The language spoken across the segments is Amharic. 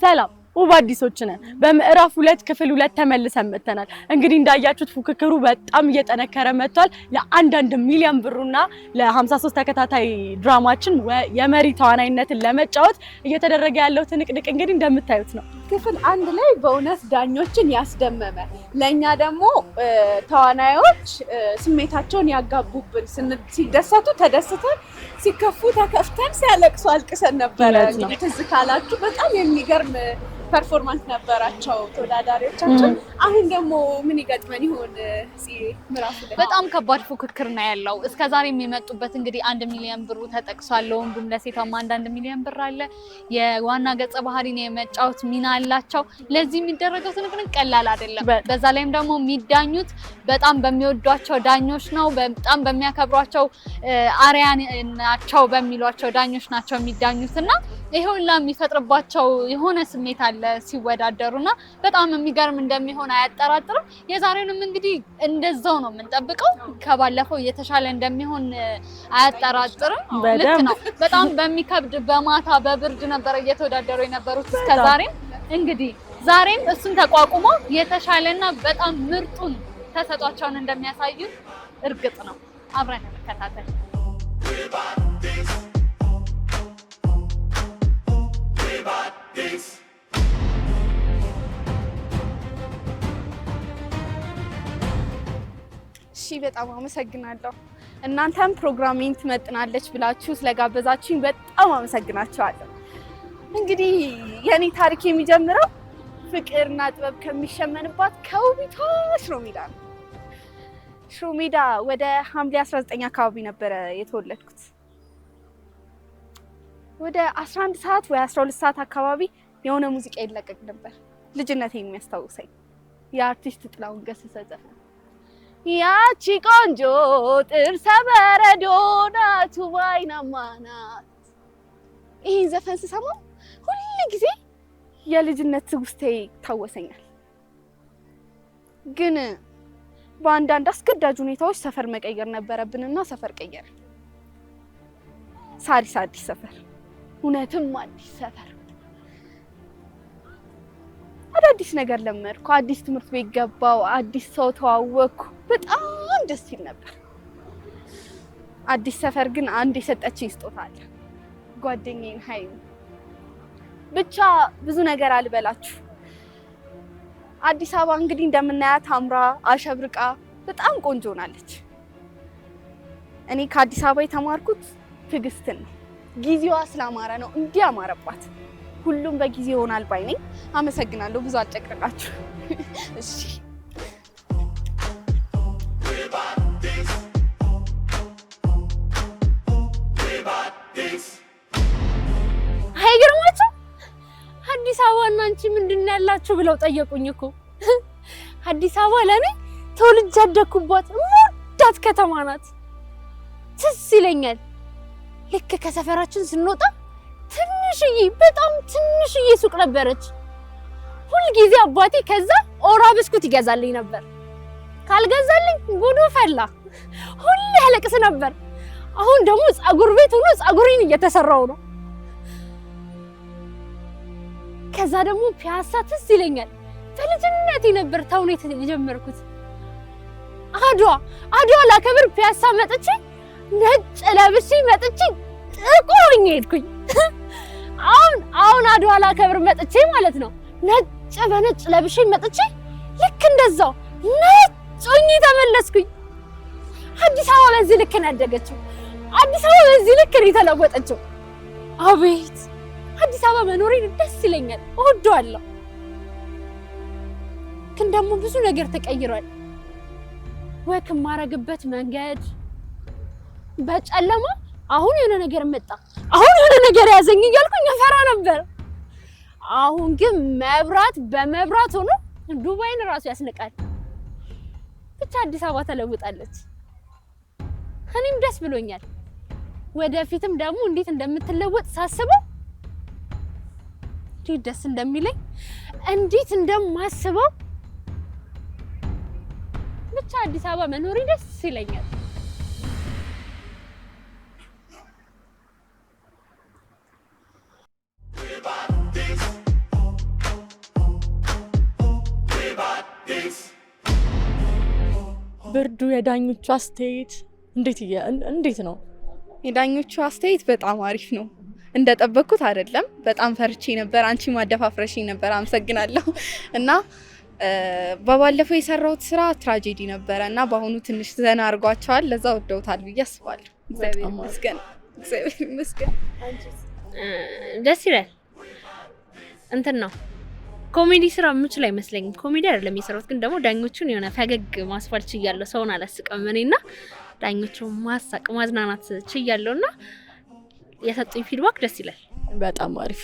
ሰላም ወባዲሶች ነን። በምዕራፍ 2 ክፍል 2 ተመልሰን መጥተናል። እንግዲህ እንዳያችሁት ፉክክሩ በጣም እየጠነከረ መጥቷል። ለ1 ሚሊዮን ብሩና ለ53 ተከታታይ ድራማችን የመሪ ተዋናይነትን ለመጫወት እየተደረገ ያለው ትንቅንቅ እንግዲህ እንደምታዩት ነው። ክፍል 1 ላይ በእውነት ዳኞችን ያስደመመ ለኛ ደግሞ ተዋናዮች ስሜታቸውን ያጋቡብን፣ ሲደሰቱ ተደስተን፣ ሲከፉ ተከፍተን፣ ሲያለቅሱ አልቅሰን ነበረ። እንግዲህ ትዝ ካላችሁ በጣም የሚገርም ፐርፎርማንስ ነበራቸው ተወዳዳሪዎቻችን። አሁን ደግሞ ምን ይገጥመን ይሆን? ምዕራፍ በጣም ከባድ ፉክክር ነው ያለው። እስከዛሬ የሚመጡበት እንግዲህ 1 ሚሊዮን ብሩ ተጠቅሷል። ወንዱም ለሴቷም 1 ሚሊዮን ብር አለ። የዋና ገጸ ባህሪን የመጫወት ሚና አላቸው። ለዚህ የሚደረገው ትንቅንቅ ቀላል አይደለም። በዛ ላይም ደግሞ የሚዳኙት በጣም በሚወዷቸው ዳኞች ነው። በጣም በሚያከብሯቸው አሪያ ናቸው በሚሏቸው ዳኞች ናቸው የሚዳኙትና ይሄ ሁላ የሚፈጥርባቸው የሆነ ስሜት አለ ሲወዳደሩና በጣም የሚገርም እንደሚሆን አያጠራጥርም። የዛሬውንም እንግዲህ እንደዛው ነው የምንጠብቀው። ከባለፈው የተሻለ እንደሚሆን አያጠራጥርም። ልክ ነው። በጣም በሚከብድ በማታ በብርድ ነበር እየተወዳደሩ የነበሩት እስከዛሬም። እንግዲህ ዛሬም እሱን ተቋቁሞ የተሻለና በጣም ምርጡን ተሰጧቸውን እንደሚያሳዩ እርግጥ ነው። አብረን እንከታተል። እሺ፣ በጣም አመሰግናለሁ። እናንተም ፕሮግራሚንግ ትመጥናለች ብላችሁ ስለጋበዛችሁኝ በጣም አመሰግናችኋለሁ። እንግዲህ የኔ ታሪክ የሚጀምረው ፍቅርና ጥበብ ከሚሸመንባት ከውቢቷ ሽሮሜዳ ነው። ሽሮሜዳ ወደ ሐምሌ 19 አካባቢ ነበረ የተወለድኩት። ወደ 11 ሰዓት ወይ 12 ሰዓት አካባቢ የሆነ ሙዚቃ ይለቀቅ ነበር፣ ልጅነቴ የሚያስታውሰኝ የአርቲስት ጥላሁን ገሰሰ ዘፈን። ያቺ ቆንጆ ጥርሰ በረዶ ናት ዋይናማ ናት። ይህን ዘፈን ስሰማው ሁሉ ጊዜ የልጅነት ትውስቴ ይታወሰኛል። ግን በአንዳንድ አስገዳጅ ሁኔታዎች ሰፈር መቀየር ነበረብንና ሰፈር ቀየረ። ሳሪስ አዲስ ሰፈር፣ እውነትም አዲስ ሰፈር። አዲስ ነገር ለመድኩ፣ አዲስ ትምህርት ቤት ገባው፣ አዲስ ሰው ተዋወቅኩ። በጣም ደስ ይል ነበር። አዲስ ሰፈር ግን አንድ የሰጠችኝ ስጦታ አለ፣ ጓደኛዬን ሀይሚ። ብቻ ብዙ ነገር አልበላችሁ። አዲስ አበባ እንግዲህ እንደምናያት አምራ አሸብርቃ በጣም ቆንጆ ሆናለች። እኔ ከአዲስ አበባ የተማርኩት ትዕግስትን ነው። ጊዜዋ ስላማረ ነው እንዲህ አማረባት። ሁሉም በጊዜ ይሆናል ባይ ነኝ። አመሰግናለሁ። ብዙ አልጨቅጭቃችሁ። እሺ፣ አይገርማችሁ? አዲስ አበባና አንቺ ምንድን ያላችሁ ብለው ጠየቁኝ እኮ። አዲስ አበባ ለኔ ተወልጄ ያደኩባት ሙዳት ከተማ ናት። ትዝ ይለኛል ልክ ከሰፈራችን ስንወጣ ትንሽዬ በጣም ትንሽዬ ሱቅ ነበረች። ሁሉ ጊዜ አባቴ ከዛ ኦራ ብስኩት ይገዛልኝ ነበር። ካልገዛልኝ ጉዱ ፈላ። ሁሉ ያለቅስ ነበር። አሁን ደግሞ ጸጉር ቤት ሆኖ ጸጉሬን እየተሰራው ነው። ከዛ ደግሞ ፒያሳ ትዝ ይለኛል። በልጅነቴ ነበር ተውኔት የጀመርኩት። አድዋ ላከብር ፒያሳ መጥቼ ነጭ ለብሼ መጥቼ ጥቁር ሆኜ ሄድኩኝ። አሁን አድዋ ላከብር መጥቼ ማለት ነው ነጭ በነጭ ለብሼ መጥቼ ልክ እንደዛው ነጭ ሆኜ ተመለስኩኝ። አዲስ አበባ በዚህ ልክ ነው ያደገችው። አዲስ አበባ በዚህ ልክ ነው የተለወጠችው። አቤት አዲስ አበባ መኖሬን ደስ ይለኛል፣ እወደዋለሁ። ግን ደግሞ ብዙ ነገር ተቀይሯል። ወክ የማረግበት መንገድ በጨለማ አሁን የሆነ ነገር መጣ፣ አሁን የሆነ ነገር ያዘኝ እያልኩኝ እፈራ ነበር። አሁን ግን መብራት በመብራት ሆኖ ዱባይን ራሱ ያስነቃል። ብቻ አዲስ አበባ ተለውጣለች። እኔም ደስ ብሎኛል። ወደፊትም ደግሞ እንዴት እንደምትለወጥ ሳስበው እንዴት ደስ እንደሚለኝ እንዴት እንደማስበው ብቻ አዲስ አበባ መኖሬ ደስ ይለኛል። ብርዱ የዳኞቹ አስተያየት እንዴት ነው? የዳኞቹ አስተያየት በጣም አሪፍ ነው። እንደጠበቅኩት አይደለም። በጣም ፈርቼ ነበር። አንቺ ማደፋፍረሽኝ ነበር። አመሰግናለሁ። እና በባለፈው የሰራሁት ስራ ትራጀዲ ነበረ እና በአሁኑ ትንሽ ዘና አድርጓቸዋል። ለዛ ወደውታል ብዬ አስባለሁ። እግዚአብሔር ይመስገን። እግዚአብሔር ይመስገን። ደስ ይላል። እንትን ነው ኮሜዲ ስራ የምችል አይመስለኝም። ኮሜዲ አይደለም የሰራሁት፣ ግን ደግሞ ዳኞቹን የሆነ ፈገግ ማስፋል ችያለሁ። ሰውን አላስቀም እኔና ዳኞቹን ማሳቅ ማዝናናት ችያለሁና የሰጡኝ ፊድባክ ደስ ይላል። በጣም አሪፍ።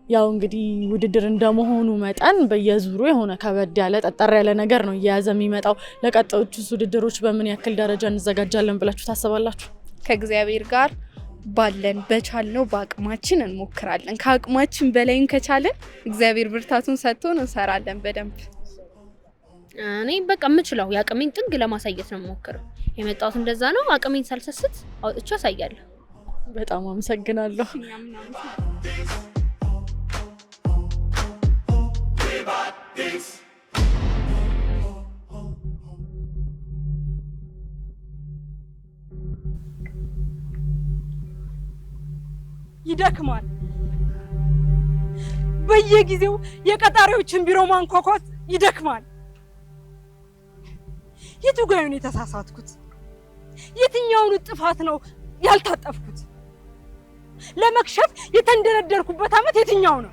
ያው እንግዲህ ውድድር እንደመሆኑ መጠን በየዙሩ የሆነ ከበድ ያለ ጠጠር ያለ ነገር ነው እየያዘ የሚመጣው። ለቀጣዮቹ ውድድሮች በምን ያክል ደረጃ እንዘጋጃለን ብላችሁ ታስባላችሁ? ከእግዚአብሔር ጋር ባለን በቻልነው በአቅማችን እንሞክራለን። ከአቅማችን በላይም ከቻለን እግዚአብሔር ብርታቱን ሰጥቶን እንሰራለን በደንብ። እኔ በቃ የምችለው የአቅሜን ጥግ ለማሳየት ነው የምሞክረው። የመጣሁት እንደዛ ነው። አቅሜን ሳልሰስት አውጥቼ አሳያለሁ። በጣም አመሰግናለሁ። ይደክማል። በየጊዜው የቀጣሪዎችን ቢሮ ማንኳኳት ይደክማል። የቱ ጋር ነው የተሳሳትኩት? የትኛውን ጥፋት ነው ያልታጠፍኩት? ለመክሸፍ የተንደረደርኩበት አመት የትኛው ነው?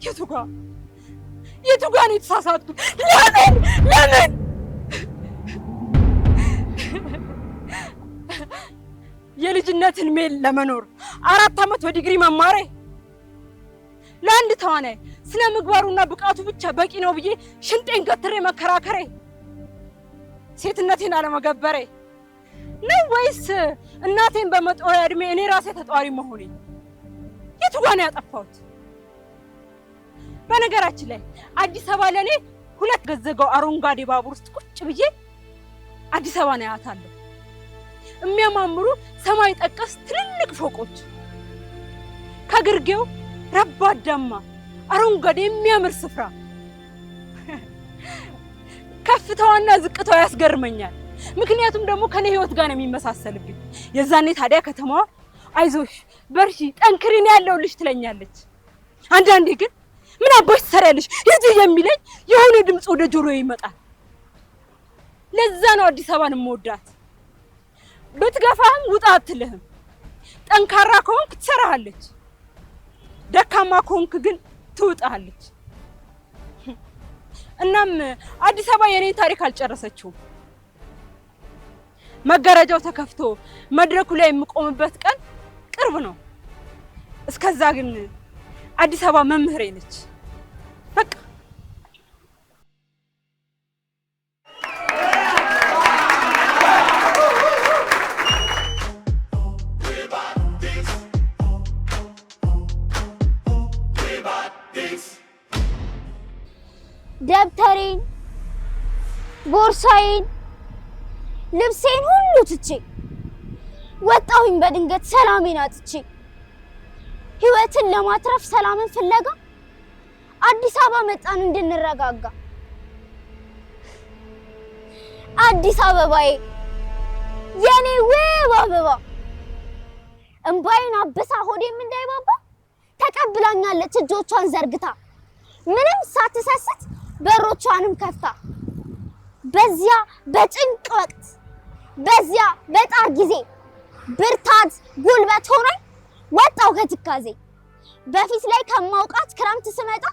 የቱ ጋር ነው የተሳሳትኩት? ለምን የልጅነት ህልሜን ለመኖር 4 አመት በዲግሪ መማሬ ለአንድ ተዋናይ ስነ ምግባሩና ብቃቱ ብቻ በቂ ነው ብዬ ሽንጤን ገትሬ መከራከሬ ሴትነቴን አለመገበሬ ነው ወይስ እናቴን በመጦሪያ እድሜ እኔ ራሴ ተጧሪ መሆኔ? የቱ ጋር ነው ያጠፋሁት? በነገራችን ላይ አዲስ አበባ ለኔ ሁለት ገዘጋው አረንጓዴ ባቡር ውስጥ ቁጭ ብዬ አዲስ አበባ ነው ያታለሁ። የሚያማምሩ ሰማይ ጠቀስ ትልልቅ ፎቆች፣ ከግርጌው ረባዳማ አረንጓዴ የሚያምር ስፍራ። ከፍታዋና ዝቅታዋ ያስገርመኛል። ምክንያቱም ደግሞ ከኔ ህይወት ጋር ነው የሚመሳሰልብኝ። የዛኔ ታዲያ ከተማዋ አይዞሽ በርሺ ጠንክሪን ያለውልሽ ትለኛለች። አንዳንዴ ግን ምን አባሽ ትሰሪያለሽ ሂጂ የሚለኝ የሆነ ድምጽ ወደ ጆሮዬ ይመጣል። ለዛ ነው አዲስ አበባን የምወዳት። ብትገፋህም ውጣ አትልህም። ጠንካራ ከሆንክ ትሰራሃለች፣ ደካማ ከሆንክ ግን ትውጣለች። እናም አዲስ አበባ የኔን ታሪክ አልጨረሰችውም። መጋረጃው ተከፍቶ መድረኩ ላይ የምቆምበት ቀን ቅርብ ነው። እስከዛ ግን አዲስ አበባ መምህሬ ነች። በቃ ደብተሬን፣ ቦርሳዬን፣ ልብሴን ሁሉ ትቼ ወጣሁኝ በድንገት ሰላሜን አጥቼ። ህይወትን ለማትረፍ ሰላምን ፍለጋ አዲስ አበባ መጣን እንድንረጋጋ። አዲስ አበባዬ የኔ ውብ አበባ እንባዬን አብሳ ሆዴም እንዳይባባ ተቀብላኛለች እጆቿን ዘርግታ ምንም ሳትሰስት በሮቿንም ከፍታ በዚያ በጭንቅ ወቅት በዚያ በጣር ጊዜ ብርታት ጉልበት ሆነኝ ወጣው ከትካዜ በፊት ላይ ከማውቃት ክረምት ስመጣ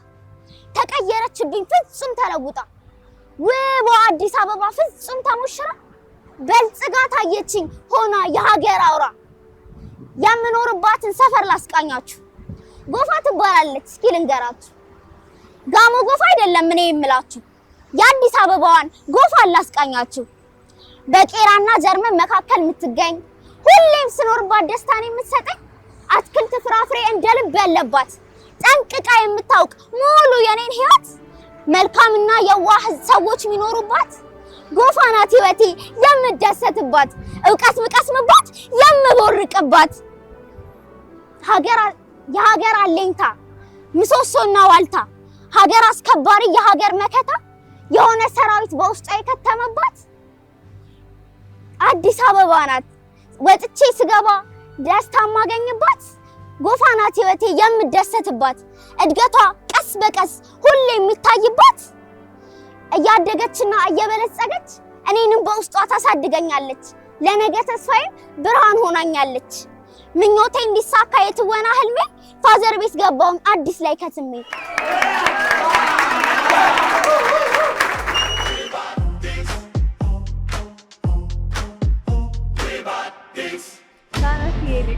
ተቀየረችብኝ ፍጹም ተለውጣ ውብ አዲስ አበባ ፍጹም ተሞሽራ በልጽጋ ታየችኝ ሆና የሀገር አውራ የምኖርባትን ሰፈር ላስቃኛችሁ ጎፋ ትባላለች እስኪ ልንገራችሁ ጋሞ ጎፋ አይደለም እኔ የምላችሁ የአዲስ አበባዋን ጎፋ ላስቃኛችሁ በቄራና ጀርመን መካከል የምትገኝ ሁሌም ስኖርባት ደስታን የምትሰጠኝ አትክልት ፍራፍሬ እንደልብ ያለባት ጠንቅቃ የምታውቅ ሙሉ የኔን ህይወት መልካምና የዋህ ሰዎች የሚኖሩባት ጎፋ ናት ህይወቴ የምደሰትባት ዕውቀት ምቀስምባት የምቦርቅባት የሀገር አለኝታ ምሰሶና ዋልታ ሀገር አስከባሪ የሀገር መከታ የሆነ ሰራዊት በውስጧ የከተመባት አዲስ አበባ ናት ወጥቼ ስገባ ደስታ ማገኝባት ጎፋ ናት ህይወቴ የምደሰትባት እድገቷ ቀስ በቀስ ሁሌ የሚታይባት እያደገችና እየበለጸገች እኔንም በውስጧ ታሳድገኛለች ለነገ ተስፋዬም ብርሃን ሆናኛለች ምኞቴ እንዲሳካ የትወና ህልሜ ፋዘር ቤት ገባውን አዲስ ላይ ከትሜ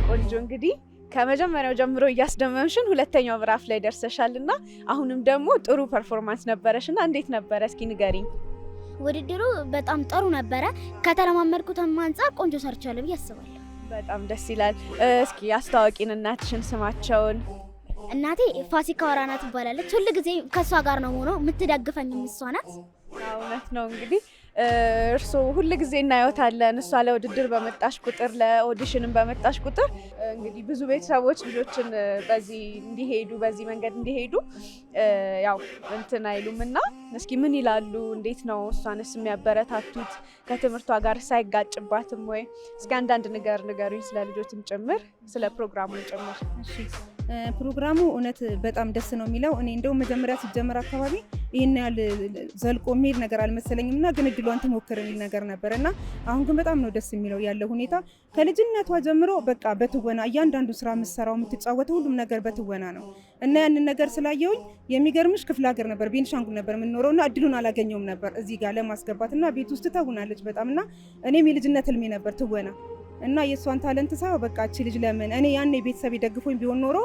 ቆንጆ እንግዲህ ከመጀመሪያው ጀምሮ እያስደመምሽን ሁለተኛው ምዕራፍ ላይ ደርሰሻልና አሁንም ደግሞ ጥሩ ፐርፎርማንስ ነበረሽና እንዴት ነበረ እስኪ ንገሪኝ ውድድሩ በጣም ጥሩ ነበረ ከተለማመድኩትም አንፃር ቆንጆ ሰርቻለሁ ብዬ አስባለሁ በጣም ደስ ይላል እስኪ አስተዋቂን እናትሽን ስማቸውን እናቴ ፋሲካ ወራና ትባላለች ሁሉ ጊዜ ከሷ ጋር ነው ሆኖ የምትደግፈኝ እሷ ናት እውነት ነው እንግዲህ እርሶ ሁሉ ጊዜ እናየውታለን እሷ ለውድድር በመጣሽ ቁጥር ለኦዲሽንም በመጣሽ ቁጥር እንግዲህ ብዙ ቤተሰቦች ልጆችን በዚህ እንዲሄዱ በዚህ መንገድ እንዲሄዱ ያው እንትን አይሉምና እስኪ ምን ይላሉ እንዴት ነው እሷንስ የሚያበረታቱት ከትምህርቷ ጋር ሳይጋጭባትም ወይ እስኪ አንዳንድ ንገሩኝ ስለ ልጆችም ጭምር ስለ ፕሮግራሙ ጭምር እሺ ፕሮግራሙ እውነት በጣም ደስ ነው የሚለው እኔ እንደው መጀመሪያ ሲጀመር አካባቢ ይሄን ያህል ዘልቆ የሚሄድ ነገር አልመሰለኝምና ግን እድሏን ትሞክር የሚል ነገር ነበርና አሁን ግን በጣም ነው ደስ የሚለው ያለው ሁኔታ ከልጅነቷ ጀምሮ በቃ በትወና እያንዳንዱ ስራ የምትሰራው የምትጫወተው ሁሉም ነገር በትወና ነው እና ያንን ነገር ስላየውኝ የሚገርምሽ ክፍለ ሀገር ነበር ቤንሻንጉል ነበር የምንኖረውና እድሉን አላገኘውም ነበር እዚህ ጋር ለማስገባትና ቤት ውስጥ ተውናለች በጣምና እኔም የልጅነት ህልሜ ነበር ትወና እና የሷን ታለንት ሳይው በቃ እቺ ልጅ ለምን እኔ ያኔ ቤተሰብ ደግፎኝ ቢሆን ኖሮ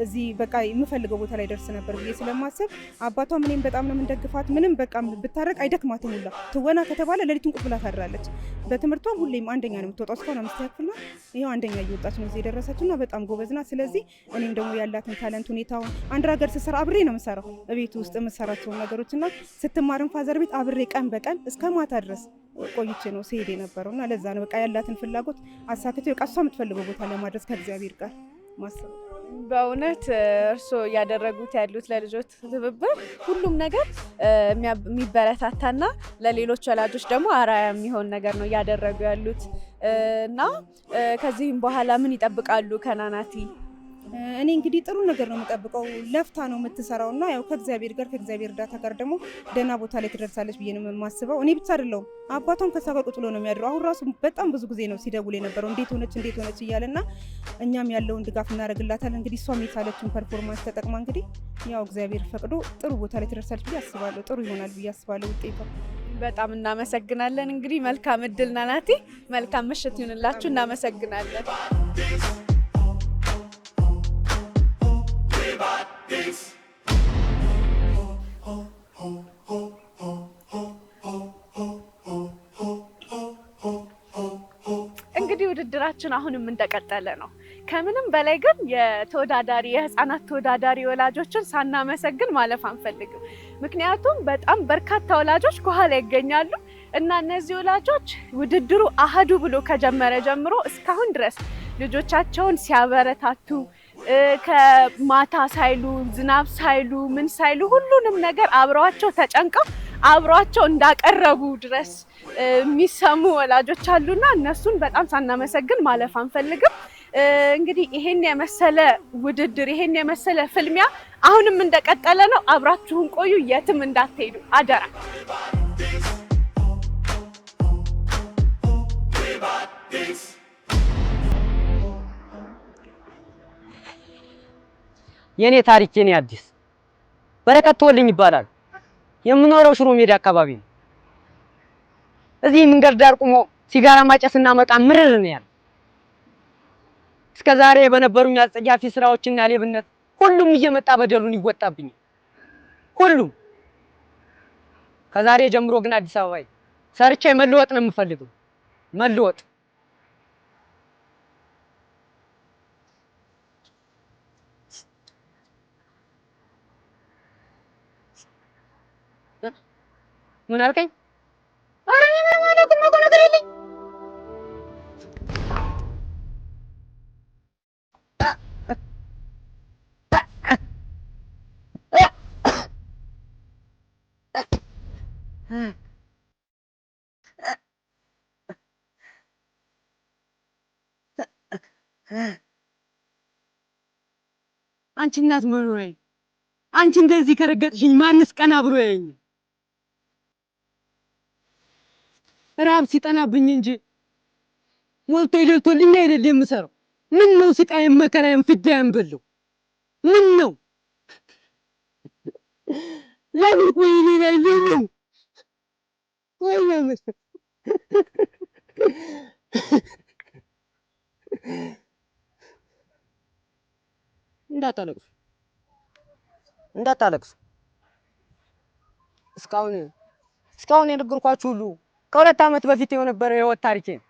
እዚህ በቃ የምፈልገው ቦታ ላይ ደርስ ነበር ብዬ ስለማስብ አባቷ ምንም በጣም ነው የምንደግፋት ምንም በቃ ብታረቅ አይደክማትም ሁላ ትወና ከተባለ ለሊቱን ቁጭ ብላ ታድራለች በትምህርቷም ሁሌም አንደኛ ነው የምትወጣው እስካሁን 5ኛ ክፍል ነው ይሄው አንደኛ እየወጣች ነው እዚህ የደረሰችውና በጣም ጎበዝ ናት ስለዚህ እኔም ደግሞ ያላትን ታለንት ሁኔታውን አንድ ሀገር ስሰራ አብሬ ነው የምሰራው ቤት ውስጥ የምሰራቸው ነገሮችና ስትማርም ፋዘር ቤት አብሬ ቀን በቀን እስከ ማታ ድረስ ቆይቼ ነው ሲሄድ የነበረውና ለዛ ነው በቃ ያላትን ፍላጎት አሳክተው ቀሷ የምትፈልገው ቦታ ለማድረስ ከእግዚአብሔር ጋር ማሰብ በእውነት እርሶ ያደረጉት ያሉት ለልጆች ትብብር ሁሉም ነገር የሚበረታታና ለሌሎች ወላጆች ደግሞ አራያ የሚሆን ነገር ነው ያደረጉ ያሉት እና ከዚህም በኋላ ምን ይጠብቃሉ ከናናቲ እኔ እንግዲህ ጥሩ ነገር ነው የምጠብቀው ለፍታ ነው የምትሰራውና ያው ከእግዚአብሔር ጋር ከእግዚአብሔር እርዳታ ጋር ደግሞ ደህና ቦታ ላይ ትደርሳለች ብዬ ነው የማስበው እኔ ብቻ አይደለሁም አባቷም ከሷ ጋር ቁጭ ብሎ ነው የሚያድረው አሁን ራሱ በጣም ብዙ ጊዜ ነው ሲደውል የነበረው እንዴት ሆነች እያለና እኛም ያለውን ድጋፍ እናደርግላታለን እንግዲህ እሷም የቻለችውን ፐርፎርማንስ ተጠቅማ እንግዲህ ያው እግዚአብሔር ፈቅዶ ጥሩ ቦታ ላይ ትደርሳለች ብዬ አስባለሁ ጥሩ ይሆናል ብዬ አስባለሁ ውጤቷ በጣም እናመሰግናለን እንግዲህ መልካም እድል ናናቲ መልካም ምሽት ይሁንላችሁ እናመሰግናለን እንግዲህ ውድድራችን አሁንም እንደቀጠለ ነው ከምንም በላይ ግን የህፃናት ተወዳዳሪ ወላጆችን ሳናመሰግን ማለፍ አንፈልግም ምክንያቱም በጣም በርካታ ወላጆች ከኋላ ይገኛሉ እና እነዚህ ወላጆች ውድድሩ አሃዱ ብሎ ከጀመረ ጀምሮ እስካሁን ድረስ ልጆቻቸውን ሲያበረታቱ ከማታ ሳይሉ ዝናብ ሳይሉ ምን ሳይሉ ሁሉንም ነገር አብረዋቸው ተጨንቀው አብረዋቸው እንዳቀረቡ ድረስ የሚሰሙ ወላጆች አሉና እነሱን በጣም ሳናመሰግን ማለፍ አንፈልግም እንግዲህ ይሄን የመሰለ ውድድር ይሄን የመሰለ ፍልሚያ አሁንም እንደቀጠለ ነው። አብራችሁን ቆዩ፣ የትም እንዳትሄዱ አደራ። የኔ ታሪክ የኔ አዲስ በረከት ተወልኝ ይባላል። የምኖረው ሽሮ ሜዳ አካባቢ ነው። እዚህ መንገድ ዳር ቆሞ ሲጋራ ማጨስና መቃም ምርር ነው ያለው። እስከዛሬ በነበሩኝ አጸያፊ ስራዎችና ሌብነት ሁሉም እየመጣ በደሉን ይወጣብኛል። ሁሉም ከዛሬ ጀምሮ ግን አዲስ አበባ ሰርቼ መለወጥ ነው የምፈልገው። መለወጥ ምን አልከኝ? ኧረ እኔ ምንም አላውቅም እኮ ነገር የለኝም። አንቺ እናት መኖሬ አንቺ እንደዚህ ከረገጥሽኝ ማንስ ቀና ብሎ ያየኝ? ራብ ሲጠናብኝ እንጂ ሞልቶ ይደልቶልኝ አይደል የምሰራው። ምን ነው ስቃዬን መከራዬን ፍዳዬን በለው። ምን ነው ለምን ቆይ ላይ ነው ወይ ነው እንዳታለቅሱ። እስካሁን የነገርኳችሁ ሁሉ ከሁለት ዓመት በፊት የነበረ የህይወት ታሪኬ ነው።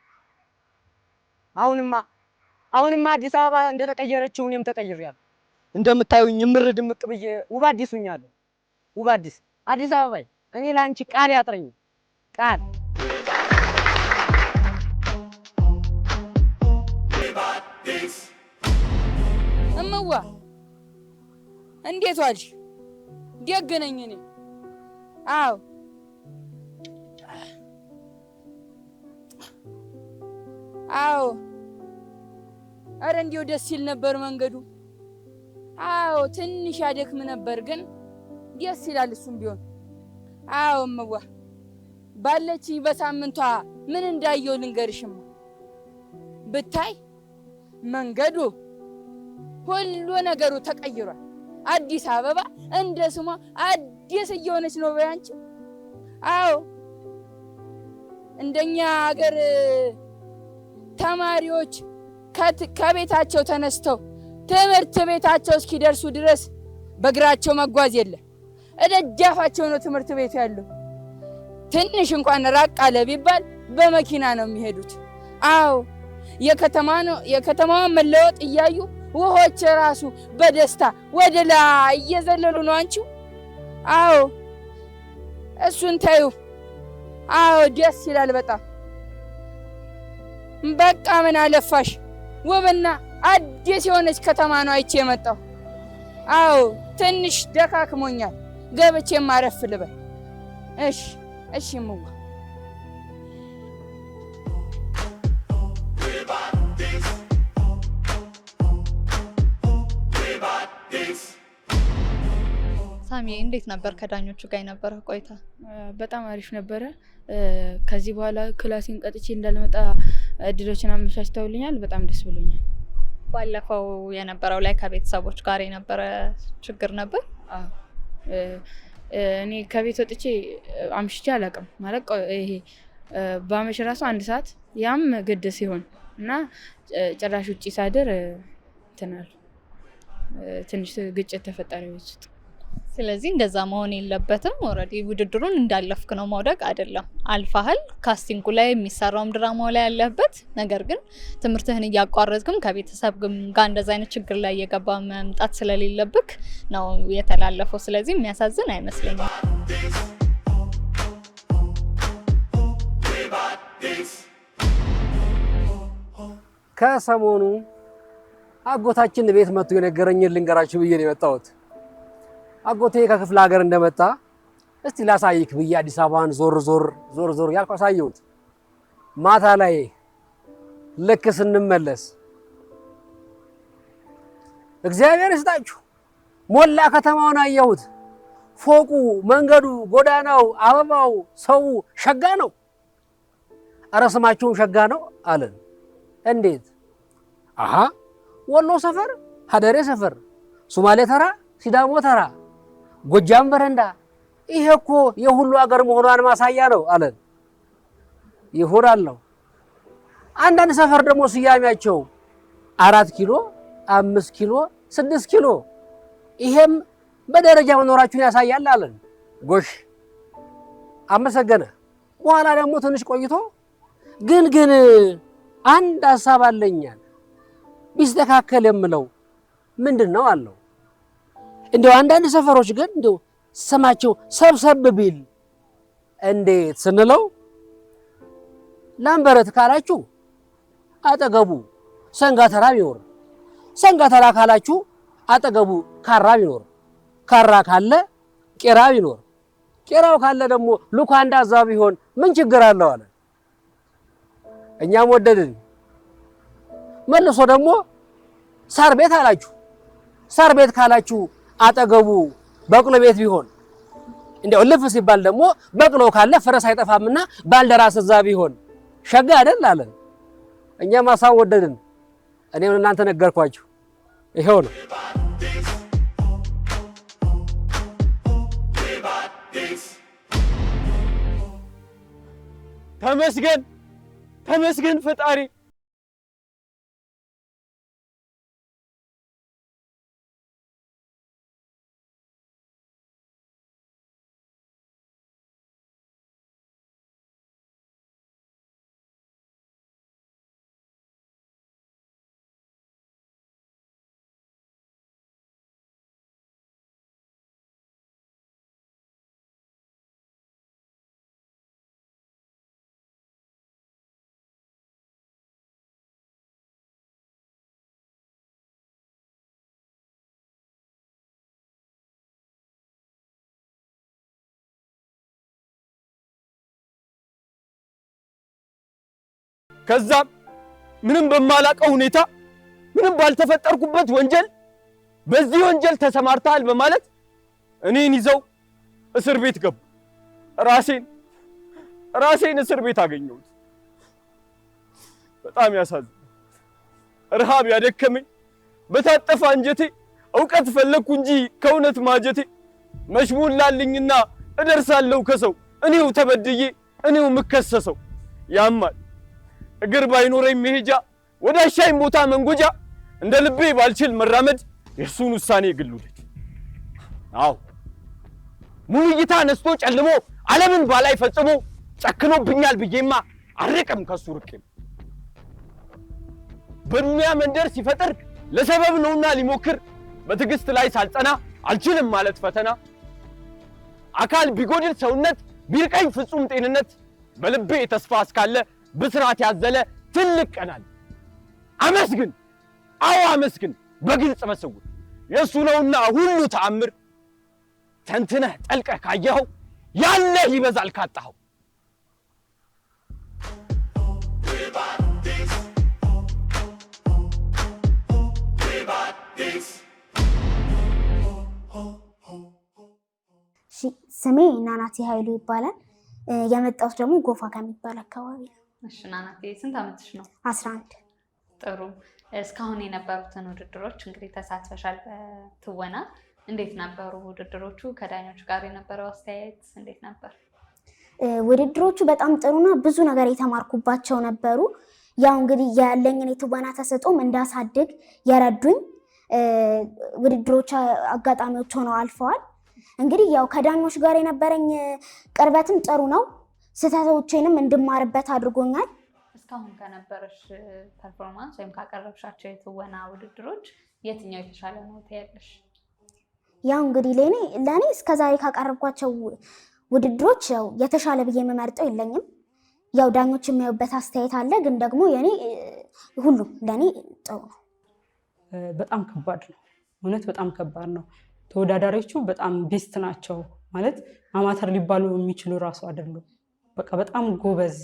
አሁንማ አዲስ አበባ እንደተቀየረችው እኔም ተቀይሬያለሁ። እንደምታዩኝ ምር ድምቅ ብዬ ውብ አዲስ ሆኛለሁ። ውብ አዲስ አበባ እኔ ለአንቺ ቃል ያጥረኝ ቃል። እመዋ እንዴት ዋልሽ? ደግ ነኝ እኔ። አዎ ኧረ እንዲያው ደስ ይል ነበር መንገዱ። አዎ ትንሽ ያደክም ነበር ግን ደስ ይላል እሱም ቢሆን። አዎ እመዋ ባለችኝ በሳምንቷ ምን እንዳየው ልንገርሽማ። ብታይ መንገዱ ሁሉ ነገሩ ተቀይሯል። አዲስ አበባ እንደ ስሟ አዲስ እየሆነች ነው በያንቺ። አዎ እንደኛ ሀገር ተማሪዎች ከቤታቸው ተነስተው ትምህርት ቤታቸው እስኪደርሱ ድረስ በእግራቸው መጓዝ የለም። እደጃፋቸው ነው ትምህርት ቤቱ ያለው። ትንሽ እንኳን ራቅ አለ ቢባል በመኪና ነው የሚሄዱት። አዎ የከተማዋን መለወጥ እያዩ ውሆች ራሱ በደስታ ወደ ላይ እየዘለሉ ነው አንቺው። አዎ እሱን ታዩ። አዎ ደስ ይላል በጣም። በቃ ምን አለፋሽ ውብና አዲስ የሆነች ከተማ ነው አይቼ የመጣው። አዎ ትንሽ ደካክሞኛል፣ ገብቼ ማረፍ ልበል። እሺ እምዋ ሳሚ እንዴት ነበር ከዳኞቹ ጋር የነበረ ቆይታ? በጣም አሪፍ ነበረ። ከዚህ በኋላ ክላሲን ቀጥቼ እንዳልመጣ እድሎችን አመቻችተውልኛል። በጣም ደስ ብሎኛል። ባለፈው የነበረው ላይ ከቤተሰቦች ጋር የነበረ ችግር ነበር? እኔ ከቤት ወጥቼ አምሽቼ አላውቅም። ማለት ይሄ በአመሽ ራሱ 1 ሰዓት ያም ግድ ሲሆን እና ጭራሽ ውጪ ሳድር ትንሽ ግጭት ተፈጠረ ቤት ውስጥ። ስለዚህ እንደዛ መሆን የለበትም። ኦልሬዲ ውድድሩን እንዳለፍክ ነው፣ መውደቅ አይደለም። አልፋሃል። ካስቲንጉ ላይ የሚሰራውም ድራማው ላይ ያለህበት ነገር ግን ትምህርትህን እያቋረጥክም ከቤተሰብ ጋር እንደዛ አይነት ችግር ላይ እየገባ መምጣት ስለሌለብክ ነው የተላለፈው። ስለዚህ የሚያሳዝን አይመስለኝም። ከሰሞኑ አጎታችን ቤት መጥቶ የነገረኝን ልንገራችሁ ብዬ ነው የመጣሁት። አጎቴ ከክፍለ ሀገር እንደመጣ እስቲ ላሳይክ ብዬ አዲስ አበባን ዞር ያልኩ አሳየሁት። ማታ ላይ ልክ ስንመለስ እግዚአብሔር ይስጣችሁ። ሞላ ከተማውን አየሁት። ፎቁ፣ መንገዱ፣ ጎዳናው፣ አበባው፣ ሰው ሸጋ ነው። ኧረ ስማችሁም ሸጋ ነው አለን። እንዴት? አሃ ወሎ ሰፈር፣ ሀደሬ ሰፈር፣ ሶማሌ ተራ፣ ሲዳሞ ተራ፣ ጎጃም በረንዳ፣ ይሄ እኮ የሁሉ ሀገር መሆኗን ማሳያ ነው አለን። ይሁን አልነው። አንዳንድ ሰፈር ደግሞ ስያሜያቸው 4 ኪሎ፣ 5 ኪሎ፣ 6 ኪሎ ይሄም በደረጃ መኖራችሁን ያሳያል አለን። ጎሽ አመሰገነ። በኋላ ደግሞ ትንሽ ቆይቶ ግን አንድ ሀሳብ አለኛል ቢስተካከል የምለው ምንድን ነው አለው። እንደው አንዳንድ ሰፈሮች ግን እንደው ስማቸው ሰብሰብ ቢል እንዴት ስንለው ላምበረት ካላችሁ አጠገቡ ሰንጋተራ ቢኖር፣ ሰንጋተራ ካላችሁ አጠገቡ ካራ ቢኖር፣ ካራ ካለ ቄራ ቢኖር፣ ቄራው ካለ ደግሞ ሉካንዳ እዛ ቢሆን ምን ችግር አለው አለ። እኛም ወደድን። መልሶ ደግሞ ሳር ቤት አላችሁ፣ ሳር ቤት ካላችሁ አጠገቡ በቅሎ ቤት ቢሆን፣ እንደው ልፍ ሲባል ደግሞ በቅሎ ካለ ፈረስ አይጠፋምና ባልደራስ እዛ ቢሆን ሸጋ አይደል አለን። እኛም ሀሳብ ወደድን። እኔም እናንተ ነገርኳችሁ። ይሄው ነው። ተመስገን ተመስገን ፈጣሪ። ከዛም ምንም በማላቀው ሁኔታ ምንም ባልተፈጠርኩበት ወንጀል በዚህ ወንጀል ተሰማርተሃል በማለት እኔን ይዘው እስር ቤት ገቡ። ራሴን እስር ቤት አገኘሁት። በጣም ያሳዝናል። ረሃብ ያደከመኝ በታጠፋ አንጀቴ እውቀት ፈለግኩ እንጂ ከእውነት ማጀቴ መሽሙላልኝና እደርሳለሁ ከሰው እኔው ተበድዬ እኔው ምከሰሰው። ያማል እግር ባይኖረኝ መሄጃ ወዳሻኝ ቦታ መንጎጃ እንደ ልቤ ባልችል መራመድ የእሱን ውሳኔ ግሉልኝ። አዎ ሙሉ እይታ ነስቶ ጨልሞ ዓለምን ባላይ ፈጽሞ ጨክኖብኛል ብዬማ አርቅም ከሱ ርቄም። በዱንያ መንደር ሲፈጥር ለሰበብ ነውና ሊሞክር በትዕግስት ላይ ሳልጸና አልችልም ማለት ፈተና። አካል ቢጎድል ሰውነት ቢርቀኝ ፍጹም ጤንነት በልቤ ተስፋ እስካለ ብስራት ያዘለ ትልቅ ቀናል። አመስግን አዎ አመስግን በግልጽ በስውር የሱ ነውና ሁሉ ተአምር። ተንትነህ ጠልቀህ ካየኸው ያለህ ይበዛል ካጣኸው። ስሜ ናናቲ ኃይሉ ይባላል። የመጣሁት ደግሞ ጎፋ ከሚባል አካባቢ ነው። እሺ ናናቲ ስንት ዓመትሽ ነው? 11። ጥሩ። እስካሁን የነበሩትን ውድድሮች እንግዲህ ተሳትፈሻል በትወና። እንዴት ነበሩ ውድድሮቹ? ከዳኞች ጋር የነበረው አስተያየት እንዴት ነበር? ውድድሮቹ በጣም ጥሩና ብዙ ነገር የተማርኩባቸው ነበሩ። ያው እንግዲህ ያለኝን የትወና ተሰጥኦም እንዳሳድግ የረዱኝ ውድድሮች አጋጣሚዎች ሆነው አልፈዋል። እንግዲህ ያው ከዳኞች ጋር የነበረኝ ቅርበትም ጥሩ ነው። ስህተቶቼንም እንድማርበት አድርጎኛል። እስካሁን ከነበረሽ ፐርፎርማንስ ወይም ካቀረብሻቸው የትወና ውድድሮች የትኛው የተሻለ ነው ትያለሽ? ያው እንግዲህ ለኔ እስከዛሬ ካቀረብኳቸው ውድድሮች ያው የተሻለ ብዬ የምመርጠው የለኝም። ያው ዳኞች የሚያዩበት አስተያየት አለ፣ ግን ደግሞ የኔ ሁሉም ለኔ ጥሩ ነው። በጣም ከባድ ነው፣ እውነት በጣም ከባድ ነው። ተወዳዳሪዎቹ በጣም ቤስት ናቸው ማለት አማተር ሊባሉ የሚችሉ ራሱ አይደሉም። በቃ በጣም ጎበዝ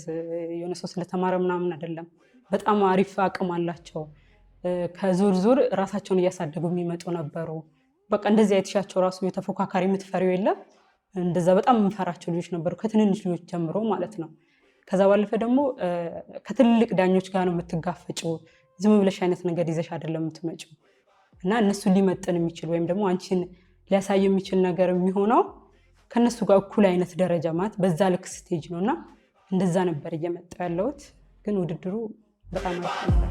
የሆነ ሰው ስለተማረ ምናምን አይደለም። በጣም አሪፍ አቅም አላቸው። ከዙር ዙር ራሳቸውን እያሳደጉ የሚመጡ ነበሩ። በቃ እንደዚህ አይተሻቸው ራሱ የተፎካካሪ የምትፈሪው የለም። እንደዛ በጣም የምንፈራቸው ልጆች ነበሩ ከትንንሽ ልጆች ጀምሮ ማለት ነው። ከዛ ባለፈ ደግሞ ከትልልቅ ዳኞች ጋር ነው የምትጋፈጪው። ዝም ብለሽ አይነት ነገር ይዘሽ አይደለም የምትመጪው እና እነሱን ሊመጥን የሚችል ወይም ደግሞ አንቺን ሊያሳይ የሚችል ነገር የሚሆነው ከነሱ ጋር እኩል አይነት ደረጃ ማለት በዛ ልክ ስቴጅ ነውና እንደዛ ነበር እየመጣው ያለውት። ግን ውድድሩ በጣም አሪፍ ነበር።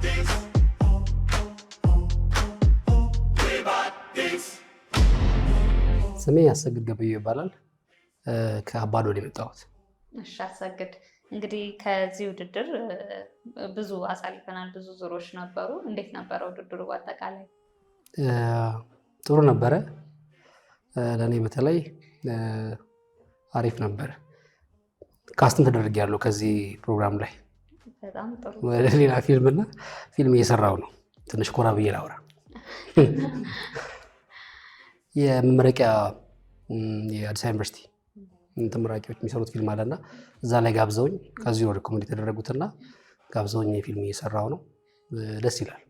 ስሜ አሰግድ ገበየሁ ይባላል። ከአባዶ ነው የመጣሁት። እሺ አሰግድ፣ እንግዲህ ከዚህ ውድድር ብዙ አሳልፈናል፣ ብዙ ዙሮች ነበሩ። እንዴት ነበረ ውድድሩ በአጠቃላይ? ጥሩ ነበረ። ለእኔ በተለይ አሪፍ ነበረ። ካስትም ተደርጌያለሁ ከዚህ ፕሮግራም ላይ። በጣም ጥሩ። ወደ ሌላ ፊልም እየሰራሁ ነው። ትንሽ ኮራ ብዬ ላውራ። የመመረቂያ የአዲስ አበባ ዩኒቨርሲቲ ተመራቂዎች የሚሰሩት ፊልም አለና እዛ ላይ ጋብዘውኝ ከዚህ ወደ ኮሜዲ የተደረጉትና ጋብዘውኝ ፊልም እየሰራሁ ነው። ደስ ይላል።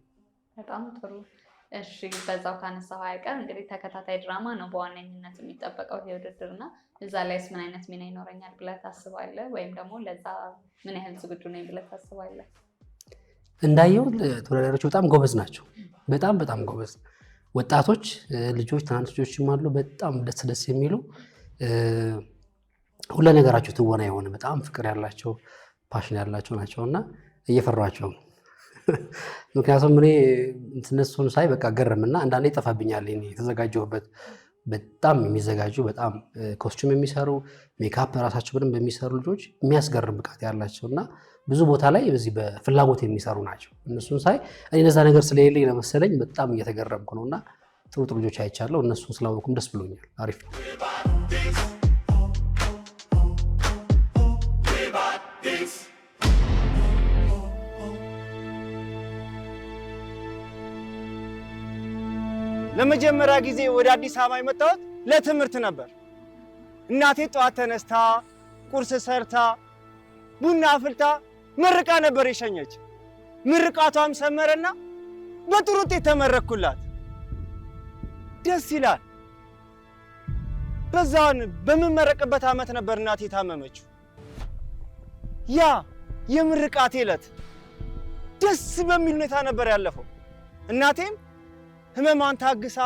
በጣም ጥሩ። እሺ በዛው ካነሳው አይቀር እንግዲህ ተከታታይ ድራማ ነው በዋነኝነት የሚጠበቀው ይሄ ውድድርና እዛ ላይስ ምን አይነት ሚና ይኖረኛል ብለህ ታስባለህ? ወይም ደግሞ ለዛ ምን ያህል ዝግጁ ነኝ ብለህ ታስባለህ? እንዳየው ተወዳዳሪዎች በጣም ጎበዝ ናቸው። በጣም ጎበዝ ወጣቶች ልጆች፣ ትናንሽ ልጆችም አሉ። በጣም ደስ የሚሉ ሁሉ ነገራቸው ትወና የሆነ በጣም ፍቅር ያላቸው ፓሽን ያላቸው ናቸውና እየፈሯቸው ነው። ምክንያቱም እኔ እነሱን ሳይ በቃ ገረምና አንዳንዴ ይጠፋብኛል የተዘጋጀሁበት። በጣም የሚዘጋጁ በጣም ኮስቹም የሚሰሩ ሜካፕ ራሳቸው በደንብ የሚሰሩ ልጆች የሚያስገርም ብቃት ያላቸውና ብዙ ቦታ ላይ በዚህ በፍላጎት የሚሰሩ ናቸው። እነሱን ሳይ እኔ እነዛ ነገር ስለሌለኝ ለመሰለኝ በጣም እየተገረምኩ ነውና ጥሩ ልጆች አይቻለሁ። እነሱን ስላወኩም ደስ ብሎኛል። አሪፍ ነው። ለመጀመሪያ ጊዜ ወደ አዲስ አበባ የመጣሁት ለትምህርት ነበር። እናቴ ጠዋት ተነስታ ቁርስ ሰርታ ቡና አፍልታ ምርቃ ነበር የሸኘች። ምርቃቷም ሰመረና በጥሩ ውጤት ተመረኩላት። ደስ ይላል። በዛን በምመረቅበት ዓመት ነበር እናቴ ታመመችው። ያ የምርቃቴ ዕለት ደስ በሚል ሁኔታ ነበር ያለፈው። እናቴም ህመማን ታግሳ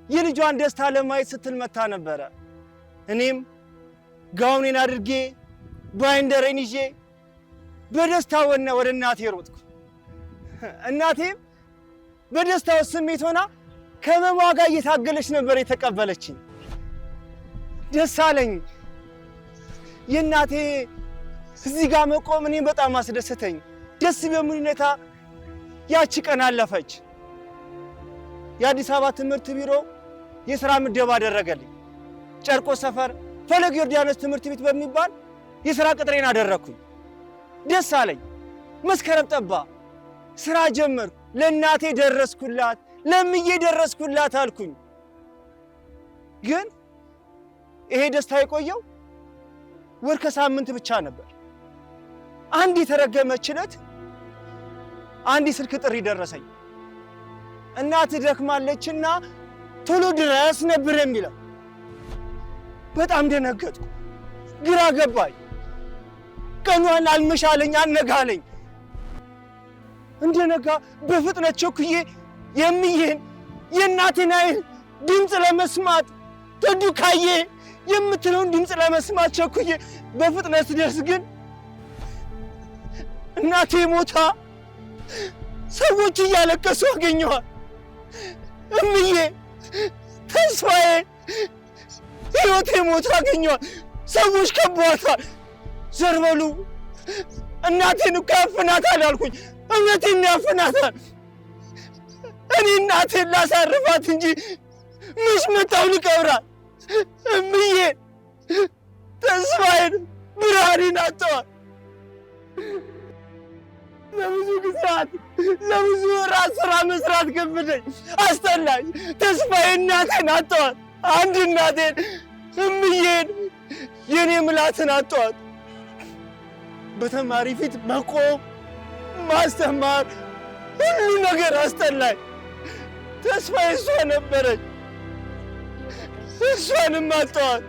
የልጇን ደስታ ለማየት ስትል መታ ነበረ። እኔም ጋውኔን አድርጌ ባይንደሬን ይዤ በደስታ ወደ እናቴ ሮጥኩ። እናቴም በደስታው ስሜት ሆና ከህመሟ ጋር እየታገለች ነበር የተቀበለችኝ። ደስ አለኝ። የእናቴ እዚህ ጋር መቆም እኔም በጣም አስደሰተኝ። ደስ በሚል ሁኔታ ያቺ ቀን አለፈች። የአዲስ አበባ ትምህርት ቢሮ የሥራ ምደባ አደረገልኝ። ጨርቆስ ሰፈር ፈለገ ዮርዳኖስ ትምህርት ቤት በሚባል የሥራ ቅጥሬን አደረኩኝ። ደስ አለኝ። መስከረም ጠባ፣ ሥራ ጀመርኩ። ለእናቴ ደረስኩላት፣ ለምዬ ደረስኩላት አልኩኝ። ግን ይሄ ደስታ የቆየው ወር ከሳምንት ብቻ ነበር። አንድ የተረገመች ዕለት አንድ ስልክ ጥሪ ደረሰኝ። እናት ደክማለችና ቶሎ ድረስ ነበር የሚለው። በጣም ደነገጥኩ፣ ግራ ገባኝ። ቀኗን አልመሻለኝ አነጋለኝ። እንደነጋ በፍጥነት ቸኩዬ የምዬን የእናቴን አይን ድምፅ ለመስማት ተዱካዬ የምትለውን ድምፅ ለመስማት ቸኩዬ በፍጥነት ደርስ ግን እናቴ ሞታ ሰዎች እያለቀሱ አገኘኋት። እምዬ ተስፋዬ ሕይወቴ ሞታ አገኘኋት። ሰዎች ከበዋታል። ዘር በሉ እናቴን እኮ ያፍናታል አልኩኝ። እውነቴን ያፍናታል። እኔ እናቴን ላሳርፋት እንጂ መች መጣሁ ልቀብራት። እምዬ ተስፋዬን ብርሃኔን አጥተዋል። ለብዙ ጊዜያት ለብዙ ወራት ስራ መስራት ከበደኝ፣ አስጠላኝ። ተስፋዬ እናቴን አጥተዋል። አንድ እናቴን እምዬን የኔ ምላትን አጥተዋል። በተማሪ ፊት መቆም፣ ማስተማር፣ ሁሉ ነገር አስጠላኝ። ተስፋ እሷ ነበረች፣ እሷንም አጣኋት።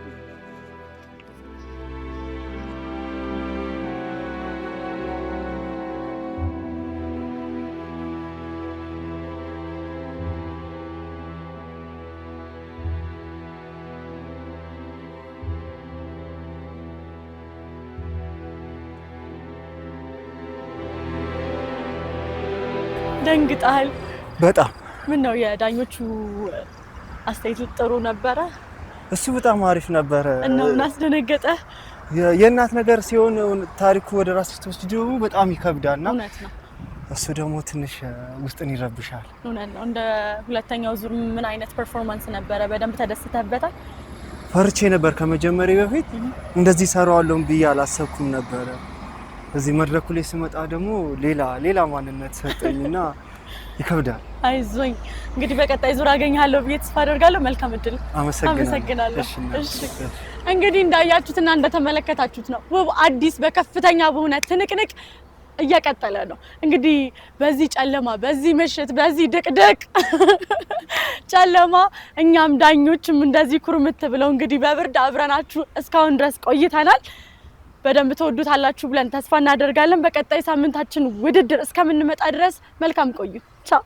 ደንግጣል በጣም ምን ነው የዳኞቹ አስተያየት ጥሩ ነበረ? እሱ በጣም አሪፍ ነበረ። እና ምን አስደነገጠ? የእናት ነገር ሲሆን ታሪኩ ወደ ራስህ ስትወስድ ደግሞ በጣም ይከብዳልና እውነት ነው። እሱ ደግሞ ትንሽ ውስጥን ይረብሻል። እውነት ነው። እንደ ሁለተኛው ዙር ምን አይነት ፐርፎርማንስ ነበረ? በደንብ ተደስተህበታል? ፈርቼ ነበር ከመጀመሪያ በፊት እንደዚህ ሰራዋለሁ ብዬ አላሰብኩም ነበረ። እዚህ መድረኩ ላይ ስመጣ ደግሞ ሌላ ማንነት ሰጠኝና ይከብዳል። አይዞኝ እንግዲህ በቀጣይ ዙር አገኛለሁ ብዬ ተስፋ አደርጋለሁ። መልካም እድል። አመሰግናለሁ። እሺ እንግዲህ እንዳያችሁትና እንደተመለከታችሁት ነው ውብ አዲስ በከፍተኛ በሆነ ትንቅንቅ እየቀጠለ ነው። እንግዲህ በዚህ ጨለማ፣ በዚህ ምሽት፣ በዚህ ድቅድቅ ጨለማ እኛም ዳኞችም እንደዚህ ኩርምት ብለው እንግዲህ በብርድ አብረናችሁ እስካሁን ድረስ ቆይተናል። በደንብ ተወዱታላችሁ ብለን ተስፋ እናደርጋለን። በቀጣይ ሳምንታችን ውድድር እስከምንመጣ ድረስ መልካም ቆዩ። ቻው።